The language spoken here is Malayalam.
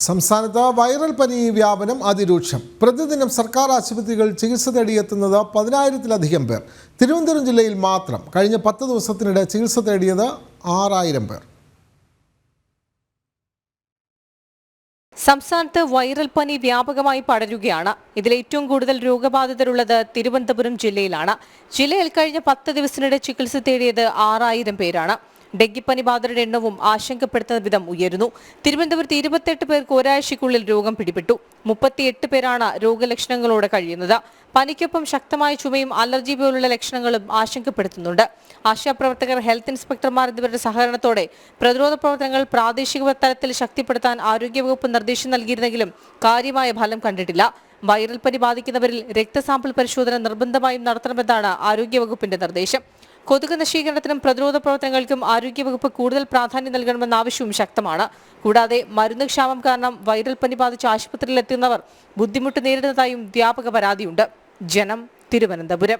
സംസ്ഥാനത്ത് വൈറൽ പനി വ്യാപനം അതിരൂക്ഷം. പ്രതിദിനം സർക്കാർ ആശുപത്രികൾ ചികിത്സ തേടിയെത്തുന്നത് 10,000-ലധികം പേർ. തിരുവനന്തപുരം ജില്ലയിൽ മാത്രം കഴിഞ്ഞ 10 ദിവസത്തിനിടെ ചികിത്സ തേടിയത് 6,000 പേർ. സംസ്ഥാനത്ത് വൈറൽ പനി വ്യാപകമായി പടരുകയാണ്. ഇതിൽ ഏറ്റവും കൂടുതൽ രോഗബാധിതരുള്ളത് തിരുവനന്തപുരം ജില്ലയിലാണ്. ജില്ലയിൽ കഴിഞ്ഞ 10 ദിവസത്തിനിടെ ചികിത്സ തേടിയത് 6,000 പേരാണ്. ഡെങ്കിപ്പനി ബാധിതരുടെ എണ്ണവും ആശങ്കപ്പെടുത്തുന്ന വിധം ഉയരുന്നു. തിരുവനന്തപുരത്ത് 28 പേർക്ക് ഒരാഴ്ചയ്ക്കുള്ളിൽ രോഗം പിടിപെട്ടു. 38 പേരാണ് രോഗലക്ഷണങ്ങളോടെ കഴിയുന്നത്. പനിക്കൊപ്പം ശക്തമായ ചുമയും അലർജി പോലുള്ള ലക്ഷണങ്ങളും ആശങ്കപ്പെടുത്തുന്നുണ്ട്. ആശാപ്രവർത്തകർ, ഹെൽത്ത് ഇൻസ്പെക്ടർമാർ എന്നിവരുടെ സഹകരണത്തോടെ പ്രതിരോധ പ്രവർത്തനങ്ങൾ പ്രാദേശിക തലത്തിൽ ശക്തിപ്പെടുത്താൻ ആരോഗ്യവകുപ്പ് നിർദ്ദേശം നൽകിയിരുന്നെങ്കിലും കാര്യമായ ഫലം കണ്ടിട്ടില്ല. വൈറൽ പനി ബാധിക്കുന്നവരിൽ രക്തസാമ്പിൾ പരിശോധന നിർബന്ധമായും നടത്തണമെന്നാണ് ആരോഗ്യവകുപ്പിന്റെ നിർദ്ദേശം. കൊതുക് നശീകരണത്തിനും പ്രതിരോധ പ്രവർത്തനങ്ങൾക്കും ആരോഗ്യവകുപ്പ് കൂടുതൽ പ്രാധാന്യം നൽകണമെന്ന ആവശ്യവും ശക്തമാണ്. കൂടാതെ മരുന്ന് ക്ഷാമം കാരണം വൈറൽ പനി ബാധിച്ച് ആശുപത്രിയിൽ എത്തുന്നവർ ബുദ്ധിമുട്ട് നേരിടുന്നതായും വ്യാപക പരാതിയുണ്ട്. ജനം, തിരുവനന്തപുരം.